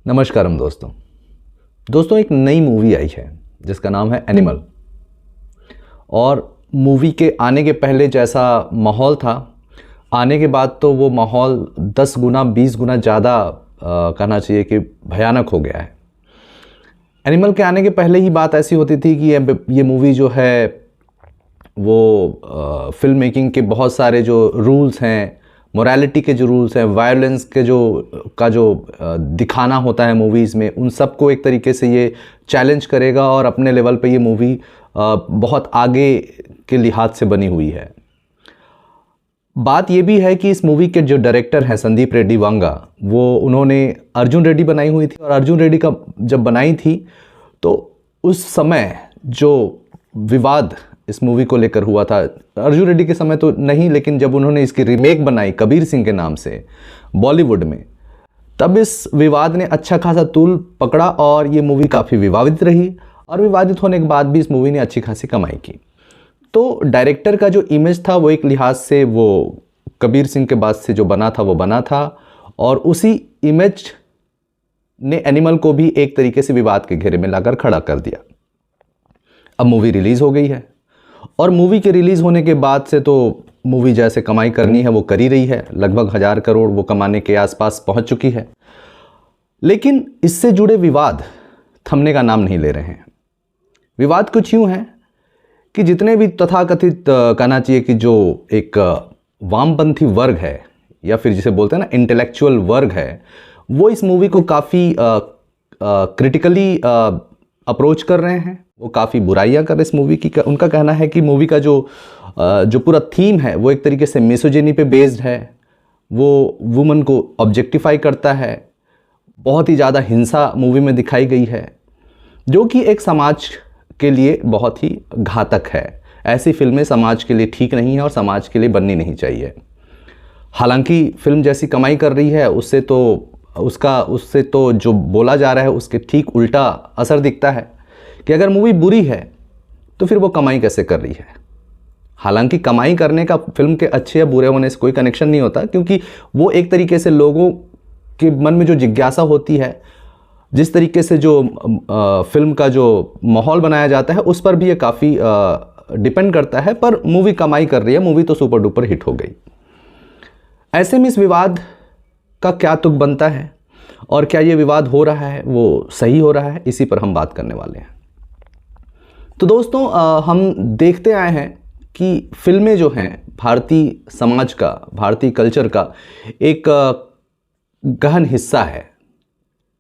नमस्कारम दोस्तों एक नई मूवी आई है जिसका नाम है एनिमल। और मूवी के आने के पहले जैसा माहौल था, आने के बाद तो वो माहौल 10 गुना 20 गुना ज़्यादा कहना चाहिए कि भयानक हो गया है। एनिमल के आने के पहले ही बात ऐसी होती थी कि ये मूवी जो है वो फिल्म मेकिंग के बहुत सारे जो रूल्स हैं, मोरालिटी के जो रूल्स हैं, वायलेंस के जो दिखाना होता है मूवीज़ में, उन सबको एक तरीके से ये चैलेंज करेगा और अपने लेवल पे ये मूवी बहुत आगे के लिहाज से बनी हुई है। बात ये भी है कि इस मूवी के जो डायरेक्टर हैं संदीप रेड्डी वांगा, वो उन्होंने अर्जुन रेड्डी बनाई हुई थी। और अर्जुन रेड्डी का जब बनाई थी तो उस समय जो विवाद इस मूवी को लेकर हुआ था, अर्जुन रेड्डी के समय तो नहीं, लेकिन जब उन्होंने इसकी रीमेक बनाई कबीर सिंह के नाम से बॉलीवुड में, तब इस विवाद ने अच्छा खासा तूल पकड़ा और ये मूवी काफ़ी विवादित रही। और विवादित होने के बाद भी इस मूवी ने अच्छी खासी कमाई की। तो डायरेक्टर का जो इमेज था वो एक लिहाज से वो कबीर सिंह के बाद से जो बना था वो बना था, और उसी इमेज ने एनिमल को भी एक तरीके से विवाद के घेरे में लाकर खड़ा कर दिया। अब मूवी रिलीज़ हो गई है और मूवी के रिलीज़ होने के बाद से तो मूवी जैसे कमाई करनी है वो कर ही रही है, लगभग 1000 करोड़ वो कमाने के आसपास पहुंच चुकी है। लेकिन इससे जुड़े विवाद थमने का नाम नहीं ले रहे हैं। विवाद कुछ यूँ हैं कि जितने भी तथाकथित कहना चाहिए कि जो एक वामपंथी वर्ग है, या फिर जिसे बोलते हैं ना इंटेलेक्चुअल वर्ग है, वो इस मूवी को काफ़ी क्रिटिकली अप्रोच कर रहे हैं। वो काफ़ी बुराइयां कर रहे इस मूवी की। उनका कहना है कि मूवी का जो पूरा थीम है वो एक तरीके से मिसोजिनी पे बेस्ड है, वो वुमन को ऑब्जेक्टिफाई करता है, बहुत ही ज़्यादा हिंसा मूवी में दिखाई गई है, जो कि एक समाज के लिए बहुत ही घातक है। ऐसी फिल्में समाज के लिए ठीक नहीं है और समाज के लिए बननी नहीं चाहिए। हालांकि फिल्म जैसी कमाई कर रही है उससे तो जो बोला जा रहा है उसके ठीक उल्टा असर दिखता है कि अगर मूवी बुरी है तो फिर वो कमाई कैसे कर रही है। हालांकि कमाई करने का फिल्म के अच्छे या बुरे होने से कोई कनेक्शन नहीं होता, क्योंकि वो एक तरीके से लोगों के मन में जो जिज्ञासा होती है, जिस तरीके से जो फिल्म का जो माहौल बनाया जाता है, उस पर भी ये काफ़ी डिपेंड करता है। पर मूवी कमाई कर रही है, मूवी तो सुपर डुपर हिट हो गई। ऐसे में इस विवाद का क्या तुक बनता है और क्या ये विवाद हो रहा है वो सही हो रहा है, इसी पर हम बात करने वाले हैं। तो दोस्तों हम देखते आए हैं कि फिल्में जो हैं भारतीय समाज का, भारतीय कल्चर का एक गहन हिस्सा है।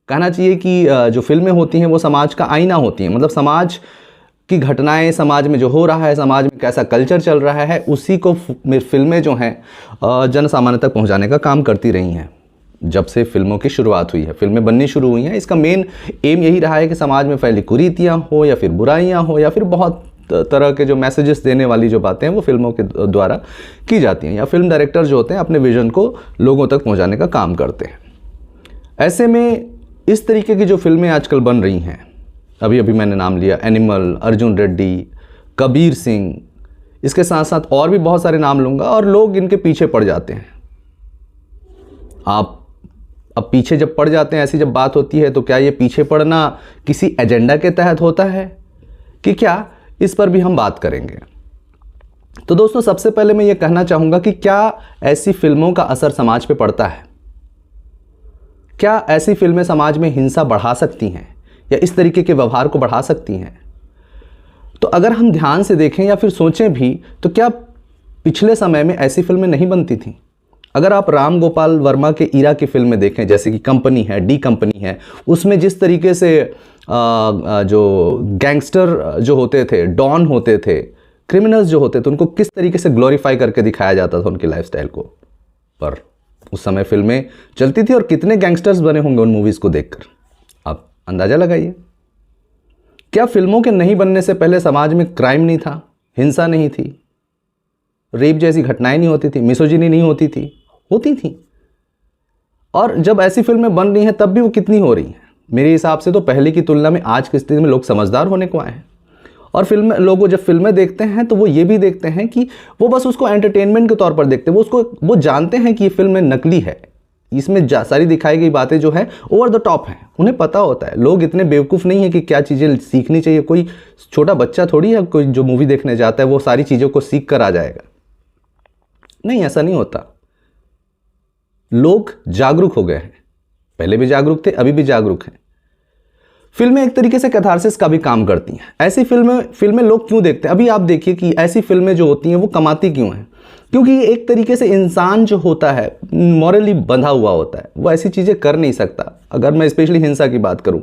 कहना चाहिए कि जो फिल्में होती हैं वो समाज का आईना होती हैं। मतलब समाज की घटनाएं, समाज में जो हो रहा है, समाज में कैसा कल्चर चल रहा है, उसी को फिल्में जो हैं जन सामान्य तक पहुंचाने का काम करती रही हैं। जब से फिल्मों की शुरुआत हुई है, फिल्में बननी शुरू हुई हैं, इसका मेन एम यही रहा है कि समाज में फैली कुरीतियाँ हो या फिर बुराइयाँ हो या फिर बहुत तरह के जो मैसेजेस देने वाली जो बातें हैं वो फिल्मों के द्वारा की जाती हैं, या फिल्म डायरेक्टर जो होते हैं अपने विजन को लोगों तक पहुंचाने का काम करते हैं। ऐसे में इस तरीके की जो फिल्में आजकल बन रही हैं, अभी मैंने नाम लिया एनिमल, अर्जुन रेड्डी, कबीर सिंह, इसके साथ साथ और भी बहुत सारे नाम लूँगा, और लोग इनके पीछे पड़ जाते हैं। आप अब पीछे जब पड़ जाते हैं, ऐसी जब बात होती है, तो क्या ये पीछे पड़ना किसी एजेंडा के तहत होता है कि क्या, इस पर भी हम बात करेंगे। तो दोस्तों सबसे पहले मैं ये कहना चाहूँगा कि क्या ऐसी फिल्मों का असर समाज पे पड़ता है? क्या ऐसी फिल्में समाज में हिंसा बढ़ा सकती हैं या इस तरीके के व्यवहार को बढ़ा सकती हैं? तो अगर हम ध्यान से देखें या फिर सोचें भी, तो क्या पिछले समय में ऐसी फिल्में नहीं बनती थीं? अगर आप राम गोपाल वर्मा के ईरा की फिल्में देखें, जैसे कि कंपनी है, डी कंपनी है, उसमें जिस तरीके से जो गैंगस्टर जो होते थे, डॉन होते थे, क्रिमिनल्स जो होते थे, उनको किस तरीके से ग्लोरीफाई करके दिखाया जाता था उनकी लाइफस्टाइल को। पर उस समय फिल्में चलती थी और कितने गैंगस्टर्स बने होंगे उन मूवीज़ को देखकर, आप अंदाज़ा लगाइए। क्या फिल्मों के नहीं बनने से पहले समाज में क्राइम नहीं था, हिंसा नहीं थी, रेप जैसी घटनाएं नहीं होती थी, मिसोजिनी नहीं होती थी? होती थी। और जब ऐसी फिल्में बन रही हैं तब भी वो कितनी हो रही हैं? मेरे हिसाब से तो पहले की तुलना में आज की स्थिति में लोग समझदार होने को आए हैं। और लोग जब फिल्में देखते हैं तो वो ये भी देखते हैं कि वो बस उसको एंटरटेनमेंट के तौर पर देखते हैं। वो जानते हैं कि ये फिल्म नकली है, इसमें सारी दिखाई गई बातें जो है ओवर द टॉप हैं, उन्हें पता होता है। लोग इतने बेवकूफ़ नहीं है कि क्या चीज़ें सीखनी चाहिए। कोई छोटा बच्चा थोड़ी है कोई जो मूवी देखने जाता है वो सारी चीज़ों को सीख कर आ जाएगा, नहीं, ऐसा नहीं होता। लोग जागरूक हो गए हैं, पहले भी जागरूक थे, अभी भी जागरूक हैं। फिल्में एक तरीके से कैथारसिस का भी काम करती हैं। ऐसी फिल्में लोग क्यों देखते हैं? अभी आप देखिए कि ऐसी फिल्में जो होती हैं वो कमाती क्यों हैं? क्योंकि एक तरीके से इंसान जो होता है मॉरली बंधा हुआ होता है, वो ऐसी चीज़ें कर नहीं सकता। अगर मैं स्पेशली हिंसा की बात करूं,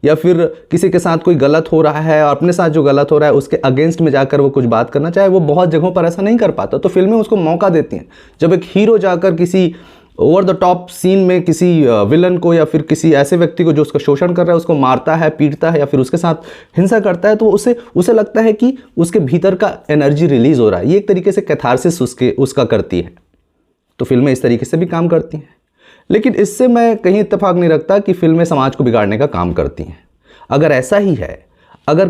या फिर किसी के साथ कोई गलत हो रहा है और अपने साथ जो गलत हो रहा है उसके अगेंस्ट में जाकर वो कुछ बात करना चाहे, वो बहुत जगहों पर ऐसा नहीं कर पाता। तो फिल्में उसको मौका देती हैं। जब एक हीरो जाकर किसी ओवर द टॉप सीन में किसी विलन को या फिर किसी ऐसे व्यक्ति को जो उसका शोषण कर रहा है उसको मारता है, पीटता है या फिर उसके साथ हिंसा करता है, तो उसे लगता है कि उसके भीतर का एनर्जी रिलीज हो रहा है। ये एक तरीके से कैथारसिस उसका करती है। तो फिल्में इस तरीके से भी काम करती हैं। लेकिन इससे मैं कहीं इत्तेफाक नहीं रखता कि फिल्में समाज को बिगाड़ने का काम करती हैं। अगर ऐसा ही है, अगर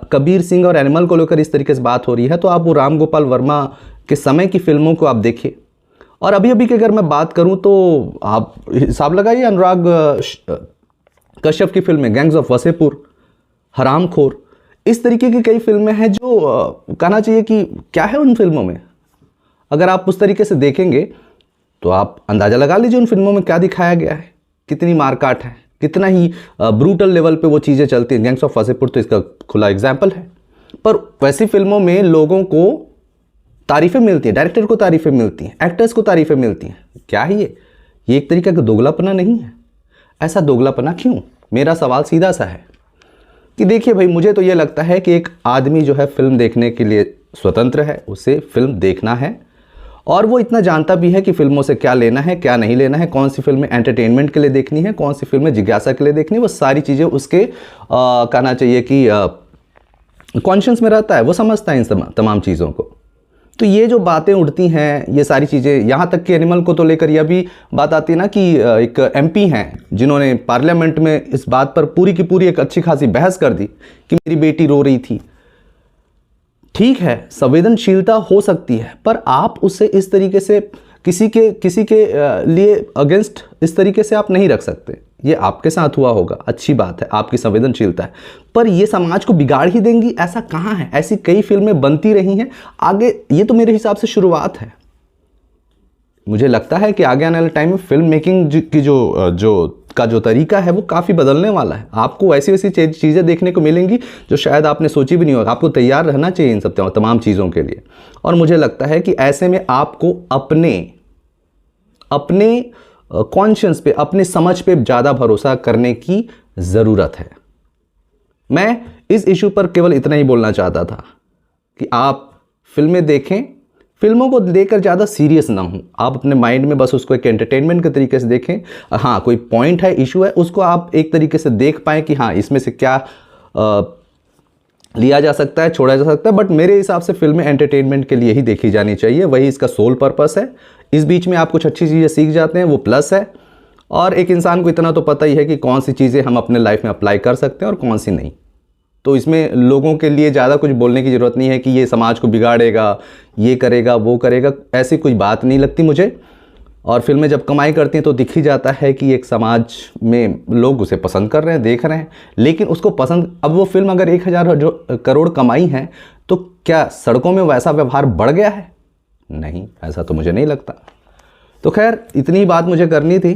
कबीर सिंह और एनिमल को लेकर इस तरीके से बात हो रही है, तो आप वो राम गोपाल वर्मा के समय की फिल्मों को आप देखिए। और अभी अभी की अगर मैं बात करूं तो आप हिसाब लगाइए, अनुराग कश्यप की फिल्में गैंग्स ऑफ वसेपुर, हरामखोर, इस तरीके की कई फिल्में हैं जो कहना चाहिए कि क्या है उन फिल्मों में। अगर आप उस तरीके से देखेंगे तो आप अंदाज़ा लगा लीजिए उन फिल्मों में क्या दिखाया गया है, कितनी मारकाट है, कितना ही ब्रूटल लेवल पे वो चीज़ें चलती हैं। गैंग्स ऑफ वसेपुर तो इसका खुला एग्जाम्पल है। पर वैसी फिल्मों में लोगों को तारीफ़ें मिलती हैं, डायरेक्टर को तारीफ़ें मिलती हैं, एक्टर्स को तारीफ़ें मिलती हैं। क्या है ये एक तरीका का दोगलापना नहीं है? ऐसा दोगलापना क्यों? मेरा सवाल सीधा सा है कि देखिए भाई, मुझे तो ये लगता है कि एक आदमी जो है फिल्म देखने के लिए स्वतंत्र है, उसे फिल्म देखना है और वो इतना जानता भी है कि फिल्मों से क्या लेना है, क्या नहीं लेना है, कौन सी फिल्में एंटरटेनमेंट के लिए देखनी है, कौन सी फिल्में जिज्ञासा के लिए देखनी है। वो सारी चीज़ें उसके कहना चाहिए कि कॉन्शियस में रहता है, वो समझता है इन तमाम चीज़ों को। तो ये जो बातें उठती हैं, ये सारी चीज़ें, यहाँ तक कि एनिमल को तो लेकर यह भी बात आती है ना कि एक एमपी हैं जिन्होंने पार्लियामेंट में इस बात पर पूरी की पूरी एक अच्छी खासी बहस कर दी कि मेरी बेटी रो रही थी। ठीक है, संवेदनशीलता हो सकती है, पर आप उसे इस तरीके से किसी के लिए अगेंस्ट इस तरीके से आप नहीं रख सकते। ये आपके साथ हुआ होगा, अच्छी बात है, आपकी संवेदनशीलता है, पर ये समाज को बिगाड़ ही देंगी, ऐसा कहाँ है? ऐसी कई फिल्में बनती रही हैं आगे। ये तो मेरे हिसाब से शुरुआत है। मुझे लगता है कि आगे आने वाले टाइम में फिल्म मेकिंग की जो तरीका है वो काफ़ी बदलने वाला है। आपको ऐसी वैसी चीज़ें देखने को मिलेंगी जो शायद आपने सोची भी नहीं होगा। आपको तैयार रहना चाहिए इन सब तमाम चीज़ों के लिए। और मुझे लगता है कि ऐसे में आपको अपने कॉन्शियस पे, अपनी समझ पे ज़्यादा भरोसा करने की ज़रूरत है। मैं इस इशू पर केवल इतना ही बोलना चाहता था कि आप फिल्में देखें, फिल्मों को लेकर ज़्यादा सीरियस ना हो। आप अपने माइंड में बस उसको एक एंटरटेनमेंट के तरीके से देखें। हाँ, कोई पॉइंट है, इशू है, उसको आप एक तरीके से देख पाएँ कि हाँ, इसमें से क्या लिया जा सकता है, छोड़ा जा सकता है। बट मेरे हिसाब से फिल्में एंटरटेनमेंट के लिए ही देखी जानी चाहिए, वही इसका सोल पर्पस है। इस बीच में आप कुछ अच्छी चीज़ें सीख जाते हैं, वो प्लस है। और एक इंसान को इतना तो पता ही है कि कौन सी चीज़ें हम अपने लाइफ में अप्लाई कर सकते हैं और कौन सी नहीं। तो इसमें लोगों के लिए ज़्यादा कुछ बोलने की ज़रूरत नहीं है कि ये समाज को बिगाड़ेगा, ये करेगा, वो करेगा, ऐसी कोई बात नहीं लगती मुझे। और फिल्में जब कमाई करती हैं तो दिख ही जाता है कि एक समाज में लोग उसे पसंद कर रहे हैं, देख रहे हैं। लेकिन उसको पसंद, अब वो फिल्म अगर 1000 करोड़ कमाई है तो क्या सड़कों में वैसा व्यवहार बढ़ गया है? नहीं, ऐसा तो मुझे नहीं लगता। तो खैर, इतनी बात मुझे करनी थी।